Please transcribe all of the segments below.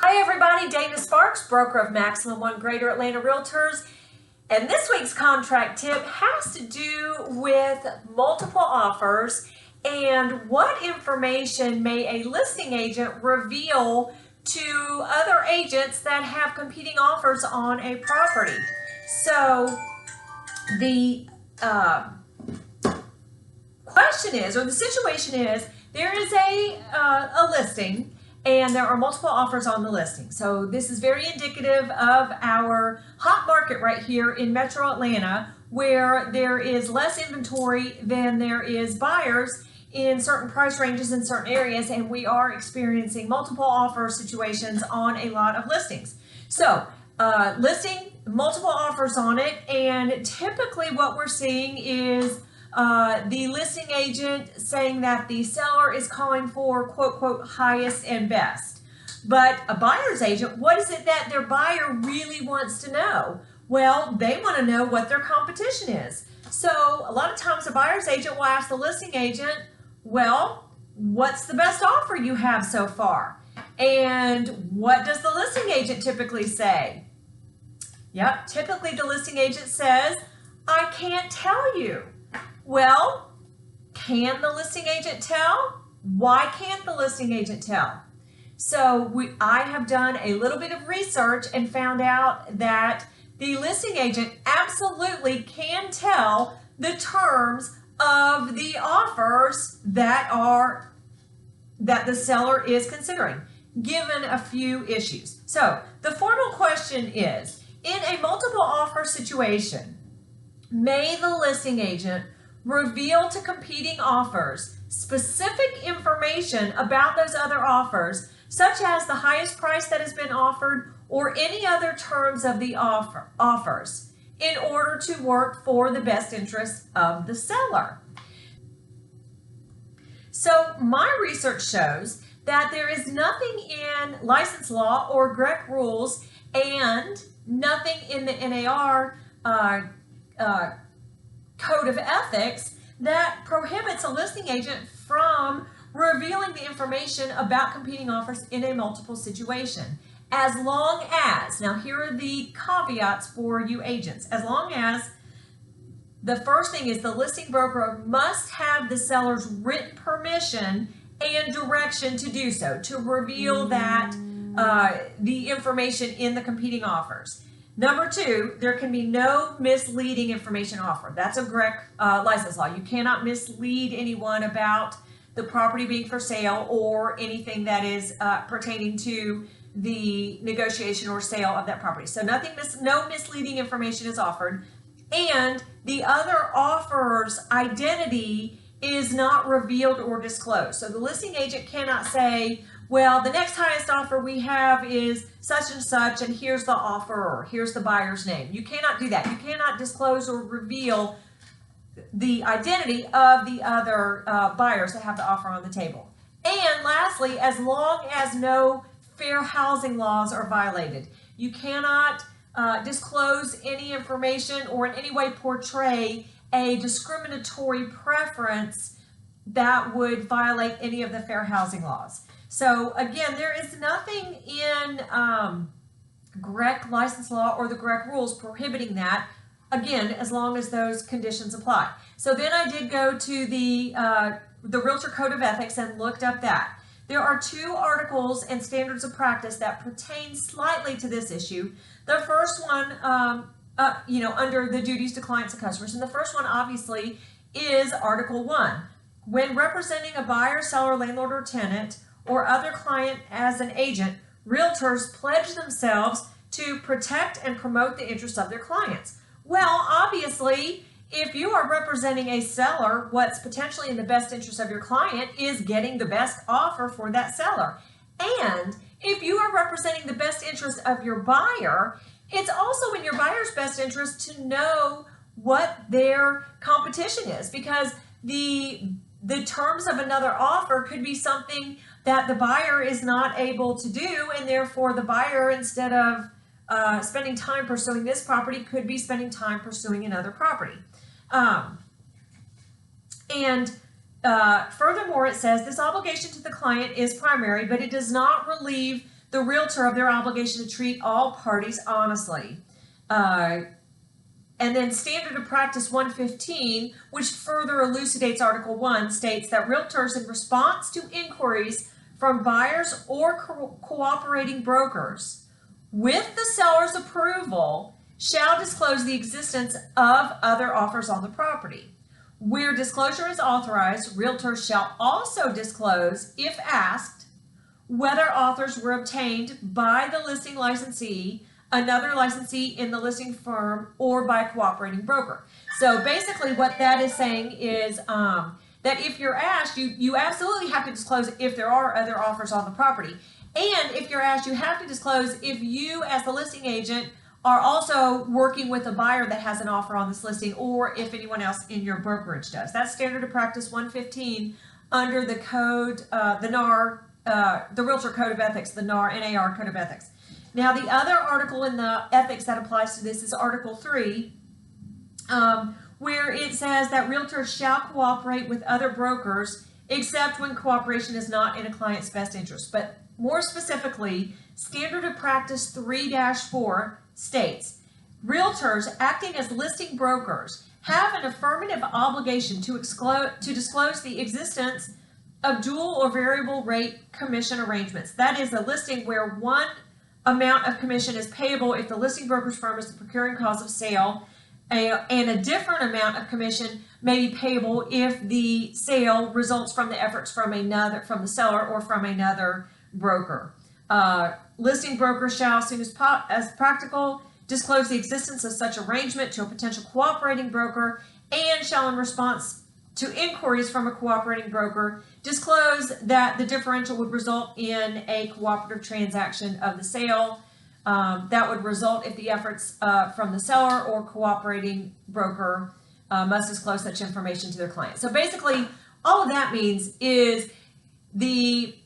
Hi everybody, Dana Sparks, broker of Maximum One Greater Atlanta Realtors. And this week's contract tip has to do with multiple offers and what information may a listing agent reveal to other agents that have competing offers on a property. So the question is, or the situation is, there is a listing and there are multiple offers on the listing. So this is very indicative of our hot market right here in Metro Atlanta, where there is less inventory than there is buyers in certain price ranges in certain areas, and we are experiencing multiple offer situations on a lot of listings. So listing, multiple offers on it, and typically what we're seeing is the listing agent saying that the seller is calling for quote, quote, highest and best. But a buyer's agent, what is it that their buyer really wants to know? Well, they want to know what their competition is. So a lot of times a buyer's agent will ask the listing agent, well, what's the best offer you have so far? And what does the listing agent typically say? Yep, typically the listing agent says, I can't tell you. Well, can the listing agent tell? Why can't the listing agent tell? So I have done a little bit of research and found out that the listing agent absolutely can tell the terms of the offers that the seller is considering, given a few issues. So the formal question is, in a multiple offer situation, may the listing agent reveal to competing offers specific information about those other offers, such as the highest price that has been offered or any other terms of the offers, in order to work for the best interest of the seller? So my research shows that there is nothing in license law or GREC rules and nothing in the NAR Code of Ethics that prohibits a listing agent from revealing the information about competing offers in a multiple situation. As long as, now here are the caveats for you agents, as long as the first thing is the listing broker must have the seller's written permission and direction to do so, to reveal that the information in the competing offers. Number two, there can be no misleading information offered. That's a GREC license law. You cannot mislead anyone about the property being for sale or anything that is pertaining to the negotiation or sale of that property. So no misleading information is offered. And the other offeror's identity is not revealed or disclosed. So the listing agent cannot say, well, the next highest offer we have is such and such, and here's the offeror, here's the buyer's name. You cannot do that. You cannot disclose or reveal the identity of the other buyers that have the offer on the table. And lastly, as long as no fair housing laws are violated, you cannot disclose any information or in any way portray a discriminatory preference that would violate any of the fair housing laws. So again, there is nothing in GREC license law or the GREC rules prohibiting that, again, as long as those conditions apply. So then I did go to the Realtor Code of Ethics and looked up that. There are two articles and standards of practice that pertain slightly to this issue. The first one, under the duties to clients and customers, and the first one obviously is Article 1. When representing a buyer, seller, landlord, or tenant, or other client as an agent, realtors pledge themselves to protect and promote the interests of their clients. Well, obviously, if you are representing a seller, what's potentially in the best interest of your client is getting the best offer for that seller. And if you are representing the best interest of your buyer, it's also in your buyer's best interest to know what their competition is, because the terms of another offer could be something that the buyer is not able to do, and therefore the buyer, instead of spending time pursuing this property, could be spending time pursuing another property. Furthermore, it says this obligation to the client is primary, but it does not relieve the realtor of their obligation to treat all parties honestly. And then Standard of Practice 115, which further elucidates Article 1, states that realtors, in response to inquiries from buyers or cooperating brokers, with the seller's approval, shall disclose the existence of other offers on the property. Where disclosure is authorized, realtors shall also disclose, if asked, whether offers were obtained by the listing licensee, another licensee in the listing firm, or by a cooperating broker. So basically what that is saying is that if you're asked, you absolutely have to disclose if there are other offers on the property. And if you're asked, you have to disclose if you as the listing agent are also working with a buyer that has an offer on this listing, or if anyone else in your brokerage does. That's Standard of Practice 115 under the code, the NAR, the Realtor Code of Ethics, the NAR Code of Ethics. Now, the other article in the ethics that applies to this is Article 3, where it says that realtors shall cooperate with other brokers except when cooperation is not in a client's best interest. But more specifically, Standard of Practice 3-4 states, realtors acting as listing brokers have an affirmative obligation to disclose the existence of dual or variable rate commission arrangements. That is a listing where one amount of commission is payable if the listing broker's firm is the procuring cause of sale, and a different amount of commission may be payable if the sale results from the efforts from the seller or from another broker. Listing brokers shall, as soon as practical, disclose the existence of such arrangement to a potential cooperating broker, and shall, in response to inquiries from a cooperating broker, disclose that the differential would result in a cooperative transaction of the sale. That would result if the efforts from the seller or cooperating broker must disclose such information to their client. So basically, all of that means is the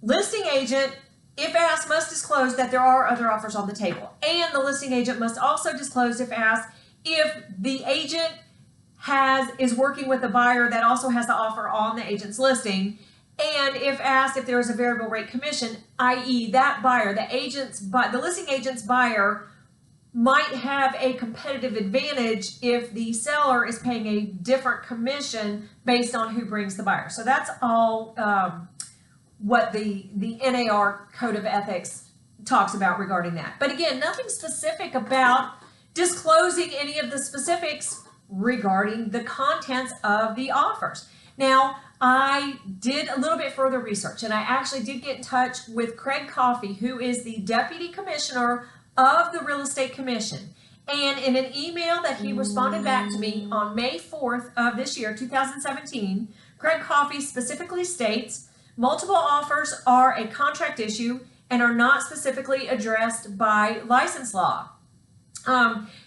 listing agent, if asked, must disclose that there are other offers on the table. And the listing agent must also disclose, if asked, if the agent is working with a buyer that also has the offer on the agent's listing, and if asked if there is a variable rate commission, i.e. that buyer, the listing agent's buyer might have a competitive advantage if the seller is paying a different commission based on who brings the buyer. So that's all what the NAR Code of Ethics talks about regarding that. But again, nothing specific about disclosing any of the specifics regarding the contents of the offers. Now, I did a little bit further research, and I actually did get in touch with Craig Coffey, who is the Deputy Commissioner of the Real Estate Commission. And in an email that he responded back to me on May 4th of this year, 2017, Craig Coffey specifically states, multiple offers are a contract issue and are not specifically addressed by license law.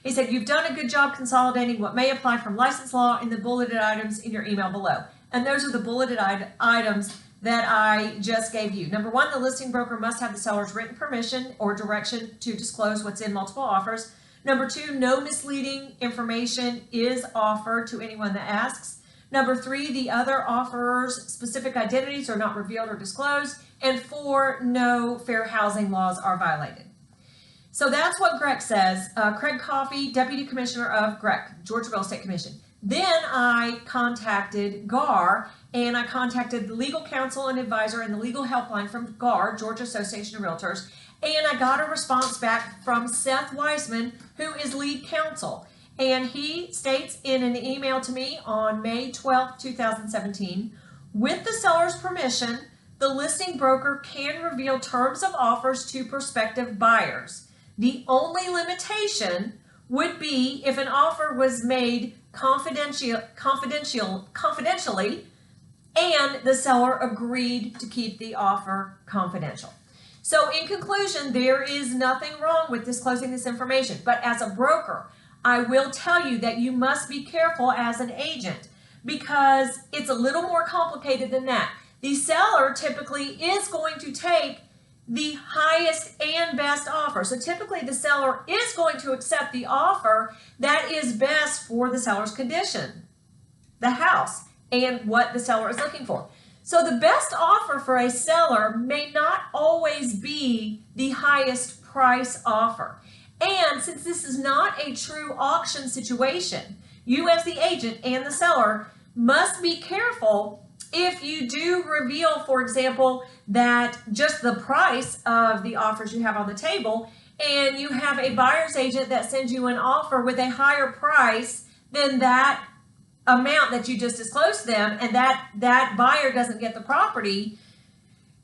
He said, you've done a good job consolidating what may apply from license law in the bulleted items in your email below. And those are the bulleted items that I just gave you. Number one, the listing broker must have the seller's written permission or direction to disclose what's in multiple offers. Number two, no misleading information is offered to anyone that asks. Number three, the other offerors' specific identities are not revealed or disclosed. And four, no fair housing laws are violated. So that's what GREC says. Craig Coffey, Deputy Commissioner of GREC, Georgia Real Estate Commission. Then I contacted GAR, and I contacted the legal counsel and advisor and the legal helpline from GAR, Georgia Association of Realtors, and I got a response back from Seth Weissman, who is lead counsel. And he states in an email to me on May 12, 2017, with the seller's permission, the listing broker can reveal terms of offers to prospective buyers. The only limitation would be if an offer was made confidentially and the seller agreed to keep the offer confidential. So in conclusion, there is nothing wrong with disclosing this information, but as a broker, I will tell you that you must be careful as an agent because it's a little more complicated than that. The seller typically is going to take the highest and best offer. So typically the seller is going to accept the offer that is best for the seller's condition, the house, and what the seller is looking for. So the best offer for a seller may not always be the highest price offer. And since this is not a true auction situation, you as the agent and the seller must be careful if you do reveal, for example, that just the price of the offers you have on the table, and you have a buyer's agent that sends you an offer with a higher price than that amount that you just disclosed to them, and that buyer doesn't get the property.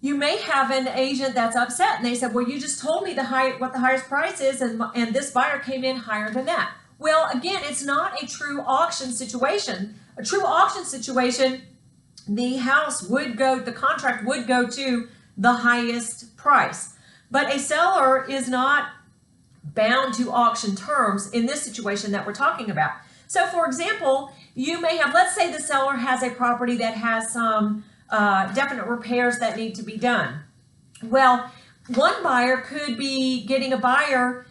You may have an agent that's upset, and they said, well, you just told me what the highest price is, and this buyer came in higher than that. Well, again, it's not a true auction situation. A true auction situation, the contract would go to the highest price. But a seller is not bound to auction terms in this situation that we're talking about. So, for example, you may have, let's say the seller has a property that has some definite repairs that need to be done. Well, one buyer could be getting a buyer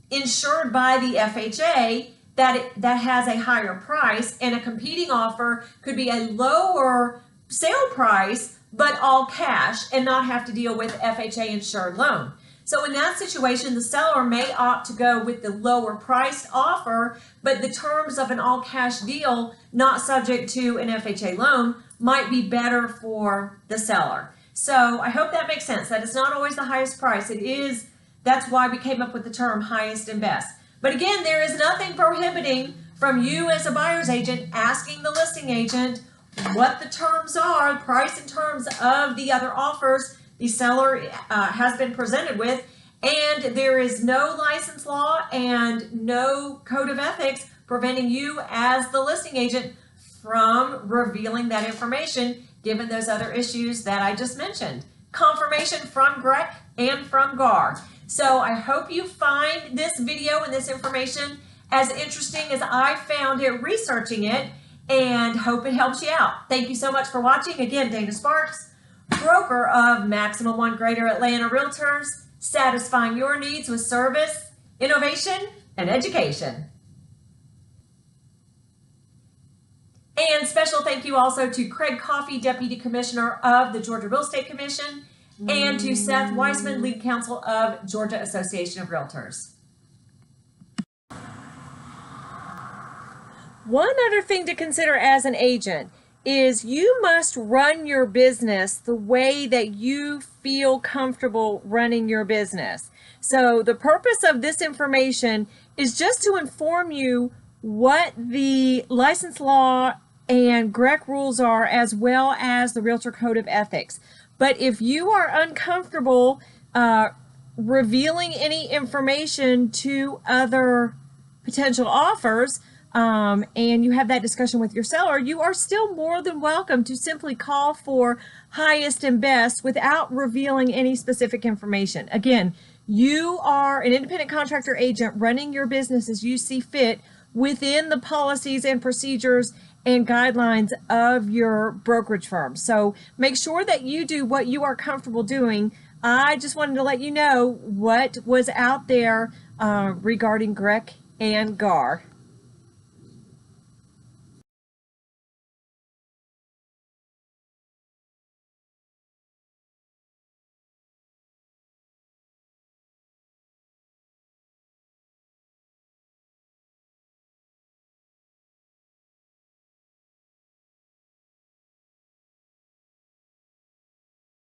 insured by the FHA that has a higher price, and a competing offer could be a lower sale price but all cash and not have to deal with FHA insured loan. So in that situation, the seller may opt to go with the lower priced offer, but the terms of an all cash deal not subject to an FHA loan might be better for the seller. So I hope that makes sense, that it's not always the highest price. That's why we came up with the term highest and best. But again, there is nothing prohibiting from you as a buyer's agent asking the listing agent what the terms are, price and terms of the other offers the seller has been presented with, and there is no license law and no code of ethics preventing you as the listing agent from revealing that information given those other issues that I just mentioned. Confirmation from GREC and from GAR. So I hope you find this video and this information as interesting as I found it researching it, and hope it helps you out. Thank you so much for watching. Again, Dana Sparks, broker of Maximum One Greater Atlanta Realtors, satisfying your needs with service, innovation, and education. And special thank you also to Craig Coffey, Deputy Commissioner of the Georgia Real Estate Commission, and to Seth Weissman, Lead Counsel of Georgia Association of Realtors. One other thing to consider as an agent is you must run your business the way that you feel comfortable running your business. So the purpose of this information is just to inform you what the license law and GREC rules are, as well as the Realtor Code of Ethics. But if you are uncomfortable revealing any information to other potential offers, and you have that discussion with your seller, you are still more than welcome to simply call for highest and best without revealing any specific information. Again, you are an independent contractor agent running your business as you see fit within the policies and procedures and guidelines of your brokerage firm. So make sure that you do what you are comfortable doing. I just wanted to let you know what was out there regarding GREC and GAR.